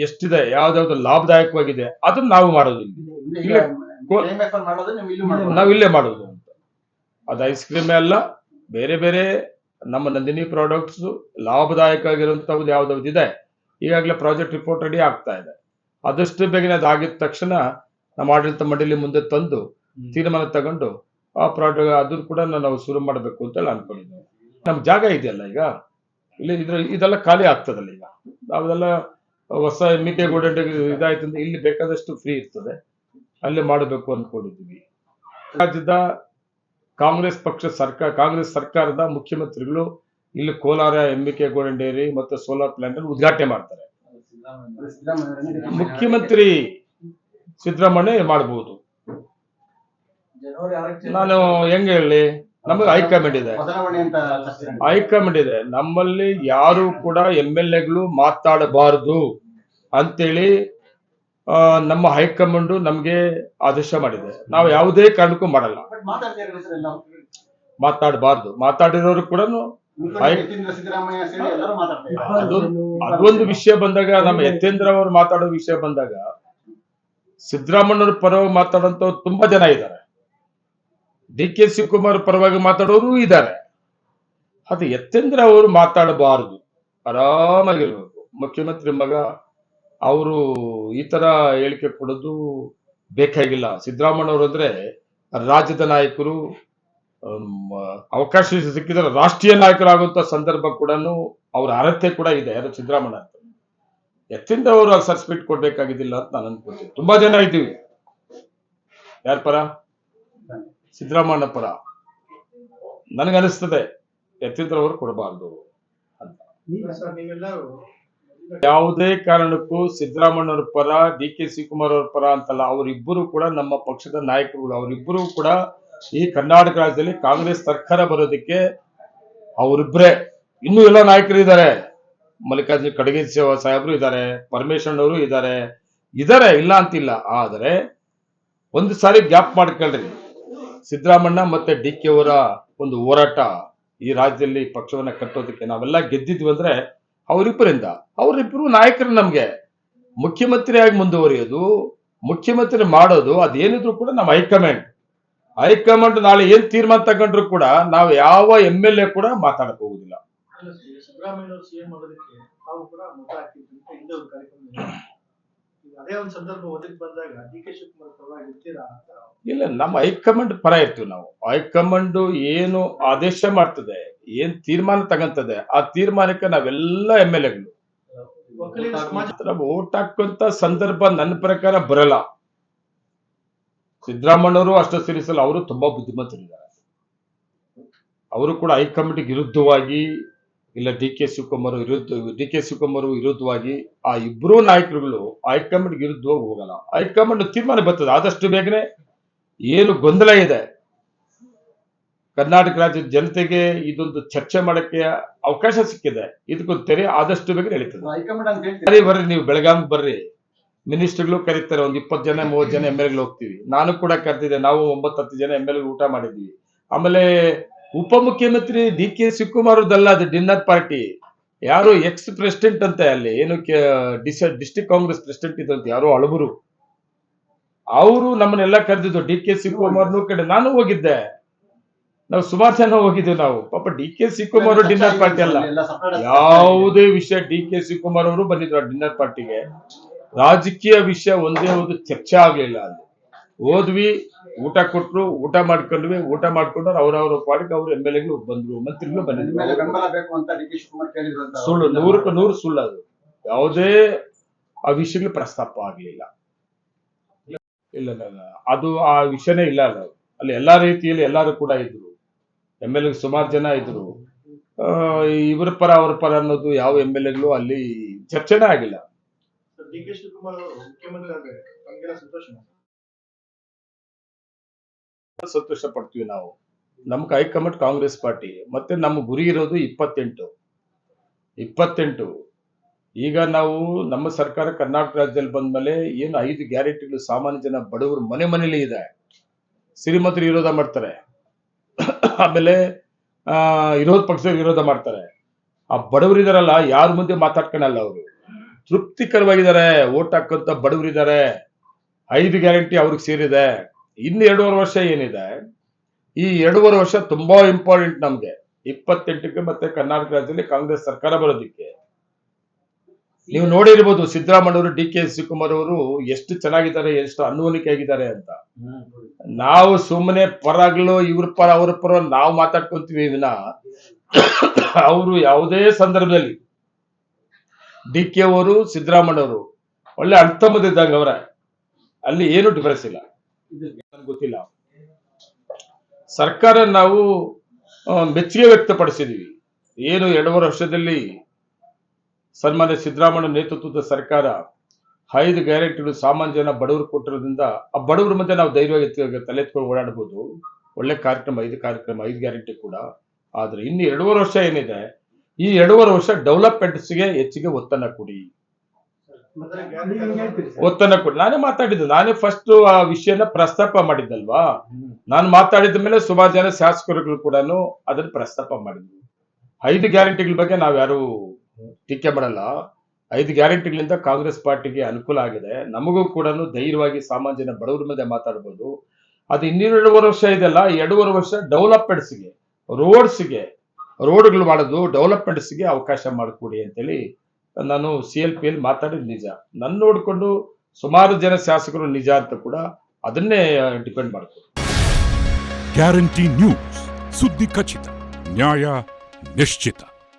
ಎಷ್ಟಿದೆ, ಯಾವ್ದಾವ್ದು ಲಾಭದಾಯಕವಾಗಿದೆ ಅದನ್ನ ನಾವು ಮಾಡೋದಿಲ್ಲ. ನಾವು ಇಲ್ಲೇ ಮಾಡೋದು ಅಂತ. ಅದು ಐಸ್ ಕ್ರೀಮ್ ಅಲ್ಲ, ಬೇರೆ ಬೇರೆ ನಮ್ಮ ನಂದಿನಿ ಪ್ರಾಡಕ್ಟ್ಸ್ ಲಾಭದಾಯಕ ಆಗಿರುವಂತದ್ದು ಯಾವ್ದಾವ್ದು ಇದೆ. ಈಗಾಗಲೇ ಪ್ರಾಜೆಕ್ಟ್ ರಿಪೋರ್ಟ್ ರೆಡಿ ಆಗ್ತಾ ಇದೆ. ಆದಷ್ಟು ಬೇಗನೆ ಅದಾಗಿದ ತಕ್ಷಣ ನಮ್ಮ ಆಡಳಿತ ಮಂಡಳಿ ಮುಂದೆ ತಂದು ತೀರ್ಮಾನ ತಗೊಂಡು ಆ ಪ್ರಾಡಕ್ಟ್ ಅದನ್ನು ಕೂಡ ನಾವು ಶುರು ಮಾಡಬೇಕು ಅಂತ ಹೇಳಿ ಅನ್ಕೊಂಡಿದ್ದೀವಿ. ನಮ್ ಜಾಗ ಇದೆಯಲ್ಲ ಈಗ, ಇಲ್ಲಿ ಇದೆಲ್ಲ ಖಾಲಿ ಆಗ್ತದಲ್ಲ ಈಗ. ನಾವೆಲ್ಲ ಹೊಸ MK ಗೋಲ್ಡನ್ ಇದಾಯ್ತು ಅಂದ್ರೆ ಇಲ್ಲಿ ಬೇಕಾದಷ್ಟು ಫ್ರೀ ಇರ್ತದೆ, ಅಲ್ಲಿ ಮಾಡಬೇಕು ಅನ್ಕೊಂಡಿದ್ದೀವಿ. ರಾಜ್ಯದ ಕಾಂಗ್ರೆಸ್ ಸರ್ಕಾರದ ಮುಖ್ಯಮಂತ್ರಿಗಳು ಇಲ್ಲಿ ಕೋಲಾರ MK ಗೋಲ್ಡನ್ ಡೈರಿ ಮತ್ತು ಸೋಲಾರ್ ಪ್ಲಾಂಟ್ ಅನ್ನು ಉದ್ಘಾಟನೆ ಮಾಡ್ತಾರೆ. ಮುಖ್ಯಮಂತ್ರಿ ಸಿದ್ದರಾಮಯ್ಯ ಮಾಡಬಹುದು. ನಾನು ಹೆಂಗ ಹೇಳಿ, ನಮಗೆ ಹೈಕಮಾಂಡ್ ಇದೆ. ನಮ್ಮಲ್ಲಿ ಯಾರು ಕೂಡ MLAಗಳು ಮಾತಾಡಬಾರದು ಅಂತೇಳಿ ನಮ್ಮ ಹೈಕಮಾಂಡ್ ನಮ್ಗೆ ಆದೇಶ ಮಾಡಿದೆ. ನಾವು ಯಾವುದೇ ಕಾರಣಕ್ಕೂ ಮಾಡಲ್ಲ. ಮಾತಾಡಬಾರ್ದು. ಮಾತಾಡಿರೋರು ಕೂಡ ಅದೊಂದು ವಿಷಯ ಬಂದಾಗ, ನಮ್ಮ ಯತೇಂದ್ರ ಅವರು ಮಾತಾಡೋ ವಿಷಯ ಬಂದಾಗ ಸಿದ್ದರಾಮಯ್ಯವ್ರ ಪರವಾಗಿ ಮಾತಾಡೋಂಥವ್ರು ತುಂಬಾ ಜನ ಇದ್ದಾರೆ. DK ಶಿವಕುಮಾರ್ ಪರವಾಗಿ ಮಾತಾಡೋರು ಇದ್ದಾರೆ. ಅದು ಯತೇಂದ್ರ ಅವರು ಮಾತಾಡಬಾರದು, ಆರಾಮಾಗಿರ್ಬೇಕು. ಮುಖ್ಯಮಂತ್ರಿ ಮಗ ಅವರು ಈ ತರ ಹೇಳಿಕೆ ಕೊಡೋದು ಬೇಕಾಗಿಲ್ಲ. ಸಿದ್ದರಾಮಯ್ಯವರು ಅಂದ್ರೆ ರಾಜ್ಯದ ನಾಯಕರು, ಅವಕಾಶ ಸಿಕ್ಕಿದ್ರೆ ರಾಷ್ಟ್ರೀಯ ನಾಯಕರಾಗುವಂತ ಸಂದರ್ಭ ಕೂಡ ಅವ್ರ ಅರ್ಹತೆ ಕೂಡ ಇದೆ. ಯಾರು ಸಿದ್ದರಾಮಯ್ಯ ಅಂತ. ಯತೇಂದ್ರ ಅವರು ಸರ್ಟಿಫಿಕೇಟ್ ಕೊಡ್ಬೇಕಾಗಿದ್ದಿಲ್ಲ ಅಂತ ನಾನು ಅನ್ಕೊಳ್ತೀನಿ. ತುಂಬಾ ಜನ ಇದ್ದೀವಿ. ಯಾರ ಪರ? ಸಿದ್ದರಾಮಯ್ಯ ಪರ. ನನಗನಿಸ್ತದೆ ಯತೇಂದ್ರ ಅವರು ಕೊಡಬಾರ್ದು ಅಂತ. ಯಾವುದೇ ಕಾರಣಕ್ಕೂ ಸಿದ್ದರಾಮಯ್ಯವ್ರ ಪರ, DK ಶಿವಕುಮಾರ್ ಅವ್ರ ಪರ ಅಂತಲ್ಲ. ಅವರಿಬ್ಬರು ಕೂಡ ನಮ್ಮ ಪಕ್ಷದ ನಾಯಕರುಗಳು. ಅವರಿಬ್ಬರು ಕೂಡ ಈ ಕರ್ನಾಟಕ ರಾಜ್ಯದಲ್ಲಿ ಕಾಂಗ್ರೆಸ್ ಸರ್ಕಾರ ಬರೋದಕ್ಕೆ ಅವರಿಬ್ಬರೇ. ಇನ್ನೂ ಎಲ್ಲ ನಾಯಕರು ಇದ್ದಾರೆ. ಮಲ್ಲಿಕಾರ್ಜುನ ಖರ್ಗೆ ಸಾಹೇಬರು ಇದ್ದಾರೆ, ಪರಮೇಶ್ವರ್ ಅವರು ಇದ್ದಾರೆ, ಇಲ್ಲ ಅಂತಿಲ್ಲ. ಆದರೆ ಒಂದು ಸಾರಿ ಗ್ಯಾಪ್ ಮಾಡ್ಕೊಳ್ರಿ. ಸಿದ್ದರಾಮಯ್ಯ ಮತ್ತೆ DK ಅವರ ಒಂದು ಹೋರಾಟ ಈ ರಾಜ್ಯದಲ್ಲಿ ಪಕ್ಷವನ್ನ ಕಟ್ಟೋದಕ್ಕೆ ನಾವೆಲ್ಲ ಗೆದ್ದಿದ್ವಿ ಅಂದ್ರೆ ಅವರಿಬ್ಬರು ನಾಯಕರು. ನಮ್ಗೆ ಮುಖ್ಯಮಂತ್ರಿಯಾಗಿ ಮುಂದುವರಿಯೋದು, ಮುಖ್ಯಮಂತ್ರಿ ಮಾಡೋದು ಅದೇನಿದ್ರು ಕೂಡ ನಮ್ಮ ಹೈಕಮಾಂಡ್ ನಾಳೆ ಏನ್ ತೀರ್ಮಾನ ತಗೊಂಡ್ರು ಕೂಡ ನಾವು ಯಾವ MLA ಕೂಡ ಮಾತಾಡಕ್ ಹೋಗುದಿಲ್ಲ. ಇಲ್ಲ, ನಮ್ಮ ಹೈಕಮಾಂಡ್ ಪರ ಇರ್ತೀವಿ ನಾವು. ಹೈಕಮಾಂಡ್ ಏನು ಆದೇಶ ಮಾಡ್ತದೆ, ಏನ್ ತೀರ್ಮಾನ ತಗಂತದೆ, ಆ ತೀರ್ಮಾನಕ್ಕೆ ನಾವೆಲ್ಲ MLAಗಳು ಓಟ್ ಹಾಕುವಂತ ಸಂದರ್ಭ ನನ್ನ ಪ್ರಕಾರ ಬರಲ್ಲ. ಸಿದ್ದರಾಮಯ್ಯವರು ಅಷ್ಟು ಸರಿಸಲ್ಲ. ಅವರು ತುಂಬಾ ಬುದ್ಧಿಮಂತರಿದ್ದಾರೆ. ಅವರು ಕೂಡ ಹೈಕಮಾಂಡ್ ವಿರುದ್ಧವಾಗಿ, ಇಲ್ಲ DK ಶಿವಕುಮಾರ್ ವಿರುದ್ಧವಾಗಿ ಆ ಇಬ್ಬರೂ ನಾಯಕರುಗಳು ಹೈಕಮಾಂಡ್ ವಿರುದ್ಧವಾಗಿ ಹೋಗಲ್ಲ. ಹೈಕಮಾಂಡ್ ತೀರ್ಮಾನ ಬರ್ತದೆ ಆದಷ್ಟು ಬೇಗನೆ. ಏನು ಗೊಂದಲ ಇದೆ, ಕರ್ನಾಟಕ ರಾಜ್ಯದ ಜನತೆಗೆ ಇದೊಂದು ಚರ್ಚೆ ಮಾಡಕ್ಕೆ ಅವಕಾಶ ಸಿಕ್ಕಿದೆ. ಇದಕ್ಕೊಂದು ತೆರೆ ಆದಷ್ಟು ಬೇಗ ನಡೀತದೆ. ಬರ್ರಿ, ನೀವು ಬೆಳಗಾಂ ಬರ್ರಿ, ಮಿನಿಸ್ಟರ್ಗಳು ಕರೀತಾರೆ. ಒಂದು 20 ಜನ 30 ಜನ MLAಗಳು ಹೋಗ್ತೀವಿ. ನಾನು ಕೂಡ ಕರೆದಿದ್ದೆ. ನಾವು 9-10 ಜನ MLAಗಳು ಊಟ ಮಾಡಿದ್ವಿ. ಆಮೇಲೆ ಉಪಮುಖ್ಯಮಂತ್ರಿ DK ಶಿವಕುಮಾರ್ ಅವ್ರದ್ದಲ್ಲ, ಅದು ಡಿನ್ನರ್ ಪಾರ್ಟಿ. ಯಾರು ಎಕ್ಸ್ ಪ್ರೆಸಿಡೆಂಟ್ ಅಂತ, ಅಲ್ಲಿ ಏನು ಡಿಸ್ಟ್ರಿಕ್ಟ್ ಕಾಂಗ್ರೆಸ್ ಪ್ರೆಸಿಡೆಂಟ್ ಇದ್ದಂತೆ ಯಾರೋ ಹಳಬರು, ಅವರು ನಮ್ಮನ್ನೆಲ್ಲ ಕರೆದಿದ್ದು. DK ಶಿವಕುಮಾರ್ನು ಕಡೆ ನಾನು ಹೋಗಿದ್ದೆ. ನಾವು ಸುಮಾರು ಜನ ಹೋಗಿದ್ದೀವಿ ನಾವು. ಪಾಪ DK ಶಿವಕುಮಾರ್ ಡಿನ್ನರ್ ಪಾರ್ಟಿ ಅಲ್ಲ, ಯಾವುದೇ ವಿಷಯ DK ಶಿವಕುಮಾರ್ ಅವರು ಬಂದಿದ್ರು ಡಿನ್ನರ್ ಪಾರ್ಟಿಗೆ. ರಾಜಕೀಯ ವಿಷಯ ಒಂದೇ ಒಂದು ಚರ್ಚೆ ಆಗ್ಲಿಲ್ಲ. ಅಲ್ಲಿ ಹೋದ್ವಿ, ಊಟ ಕೊಟ್ರು, ಊಟ ಮಾಡ್ಕೊಂಡ್ವಿ. ಊಟ ಮಾಡ್ಕೊಂಡ್ರು ಅವ್ರವ್ರ ಪಾರ್ಟಿಗೆ ಅವರು MLAಗಳು ಬಂದ್ರು, ಮಂತ್ರಿಗಳು ಬಂದಿದ್ರು. ಸುಳ್ಳು, 100ಕ್ಕೆ 100 ಸುಳ್ಳು. ಅದು ಯಾವುದೇ ಆ ವಿಷಯಗಳು ಪ್ರಸ್ತಾಪ ಆಗ್ಲಿಲ್ಲ. ಇಲ್ಲ, ಅದು ಆ ವಿಷಯನೇ ಇಲ್ಲ. ಅಲ್ಲಿ ಎಲ್ಲಾ ರೀತಿಯಲ್ಲಿ ಎಲ್ಲಾರು ಕೂಡ ಇದ್ರು. MLA ಸುಮಾರು ಜನ ಇದ್ರು. ಇವ್ರ ಪರ ಅವ್ರ ಪರ ಅನ್ನೋದು ಯಾವ MLAಗಳು ಅಲ್ಲಿ ಚರ್ಚೆನೇ ಆಗಿಲ್ಲ. ಸಂತೋಷ ಪಡ್ತೀವಿ ನಾವು. ನಮ್ಗೆ ಹೈಕಮಾಂಡ್ ಕಾಂಗ್ರೆಸ್ ಪಾರ್ಟಿ. ಮತ್ತೆ ನಮ್ಮ ಗುರಿ ಇರೋದು 28. ಈಗ ನಾವು ನಮ್ಮ ಸರ್ಕಾರ ಕರ್ನಾಟಕ ರಾಜ್ಯದಲ್ಲಿ ಬಂದ್ಮೇಲೆ ಏನು 5 ಗ್ಯಾರಂಟಿಗಳು ಸಾಮಾನ್ಯ ಜನ ಬಡವರು ಮನೆಯಲ್ಲಿ ಇದೆ. ಶ್ರೀಮಂತರು ವಿರೋಧ ಮಾಡ್ತಾರೆ, ಆಮೇಲೆ ವಿರೋಧ ಪಕ್ಷದ ವಿರೋಧ ಮಾಡ್ತಾರೆ. ಆ ಬಡವರು ಇದಾರಲ್ಲ, ಯಾರ ಮುಂದೆ ಮಾತಾಡ್ಕೊಳಲ್ಲ ಅವರು. ತೃಪ್ತಿಕರವಾಗಿದ್ದಾರೆ. ಓಟ್ ಹಾಕಂತ ಬಡವರಿದ್ದಾರೆ. 5 ಗ್ಯಾರಂಟಿ ಅವ್ರಿಗೆ ಸೇರಿದೆ. ಇನ್ನು 2.5 ವರ್ಷ ಏನಿದೆ, ಈ 2.5 ವರ್ಷ ತುಂಬಾ ಇಂಪಾರ್ಟೆಂಟ್ ನಮ್ಗೆ. 28ಕ್ಕೆ ಮತ್ತೆ ಕರ್ನಾಟಕ ರಾಜ್ಯದಲ್ಲಿ ಕಾಂಗ್ರೆಸ್ ಸರ್ಕಾರ ಬರೋದಿಕ್ಕೆ. ನೀವು ನೋಡಿರ್ಬೋದು ಸಿದ್ದರಾಮಯ್ಯವರು, ಡಿ.ಕೆ. ಶಿವಕುಮಾರ್ ಅವರು ಎಷ್ಟು ಚೆನ್ನಾಗಿದ್ದಾರೆ, ಎಷ್ಟು ಅನ್ವೋನಿಕೆ ಆಗಿದ್ದಾರೆ ಅಂತ. ನಾವು ಸುಮ್ಮನೆ ಪರಗಳು ಇವ್ರ ಪರ ಅವ್ರ ಪರ ನಾವು ಮಾತಾಡ್ಕೊಂತೀವಿ ವಿನ ಅವರು ಯಾವುದೇ ಸಂದರ್ಭದಲ್ಲಿ ಡಿ.ಕೆ. ಅವರು ಸಿದ್ದರಾಮಯ್ಯವರು ಒಳ್ಳೆ ಅರ್ಥಮದಿದ್ದಂಗ ಅವರ ಅಲ್ಲಿ ಏನು ಡಿಫರೆನ್ಸ್ ಇಲ್ಲ. ನನ್ಗೆ ಗೊತ್ತಿಲ್ಲ. ಸರ್ಕಾರ ನಾವು ಮೆಚ್ಚುಗೆ ವ್ಯಕ್ತಪಡಿಸಿದೀವಿ. ಏನು 2.5 ವರ್ಷದಲ್ಲಿ ಸನ್ಮಾನ್ಯ ಸಿದ್ದರಾಮಯ್ಯ ನೇತೃತ್ವದ ಸರ್ಕಾರ 5 ಗ್ಯಾರಂಟಿಗಳು ಸಾಮಾನ್ಯ ಜನ ಬಡವರು ಕೊಟ್ಟಿರೋದ್ರಿಂದ ಆ ಬಡವರ ಮಧ್ಯೆ ನಾವು ಧೈರ್ಯವಾಗಿ ತಲೆ ಎತ್ಕೊಂಡು ಓಡಾಡಬಹುದು. ಒಳ್ಳೆ ಕಾರ್ಯಕ್ರಮ 5 ಗ್ಯಾರಂಟಿ ಕೂಡ. ಆದ್ರೆ ಇನ್ನು 2.5 ವರ್ಷ ಏನಿದೆ, ಈ 2.5 ವರ್ಷ ಡೆವಲಪ್ಮೆಂಟ್ಸ್ಗೆ ಹೆಚ್ಚಿಗೆ ಒತ್ತನ್ನ ಕೊಡಿ. ನಾನೇ ಮಾತಾಡಿದ್ದು, ನಾನೇ ಫಸ್ಟ್ ಆ ವಿಷಯನ ಪ್ರಸ್ತಾಪ ಮಾಡಿದ್ದಲ್ವಾ. ನಾನು ಮಾತಾಡಿದ ಮೇಲೆ ಸುಮಾರು ಜನ ಶಾಸಕರುಗಳು ಕೂಡ ಅದನ್ನ ಪ್ರಸ್ತಾಪ ಮಾಡಿದ್ವಿ. 5 ಗ್ಯಾರಂಟಿಗಳ ಬಗ್ಗೆ ನಾವ್ಯಾರು ಟೀಕೆ ಮಾಡಲ್ಲ. 5 ಗ್ಯಾರಂಟಿಗಳಿಂದ ಕಾಂಗ್ರೆಸ್ ಪಾರ್ಟಿಗೆ ಅನುಕೂಲ ಆಗಿದೆ. ನಮಗೂ ಕೂಡ ಧೈರ್ಯವಾಗಿ ಸಾಮಾನ್ಯ ಜನ ಬಡವರ ಮೇಲೆ ಮಾತಾಡ್ಬೋದು. ಅದು ಇನ್ನೂ 2.5 ವರ್ಷ ಇದೆಲ್ಲ, 2.5 ವರ್ಷ ಡೆವಲಪ್ಮೆಂಟ್ಸ್ಗೆ, ರೋಡ್ಗಳು ಮಾಡೋದು, ಡೆವಲಪ್ಮೆಂಟ್ಸ್ಗೆ ಅವಕಾಶ ಮಾಡಿಕೊಡಿ ಅಂತೇಳಿ ನಾನು CLPಯಲ್ಲಿ ಮಾತಾಡಿದ್ ನಿಜ. ನನ್ನ ನೋಡಿಕೊಂಡು ಸುಮಾರು ಜನ ಶಾಸಕರು ನಿಜ ಅಂತ ಕೂಡ ಅದನ್ನೇ ಡಿಪೆಂಡ್ ಮಾಡ್ತಾರೆ. ಗ್ಯಾರಂಟಿ ನ್ಯೂಸ್, ಸುದ್ದಿ ಖಚಿತ, ನ್ಯಾಯ ನಿಶ್ಚಿತ.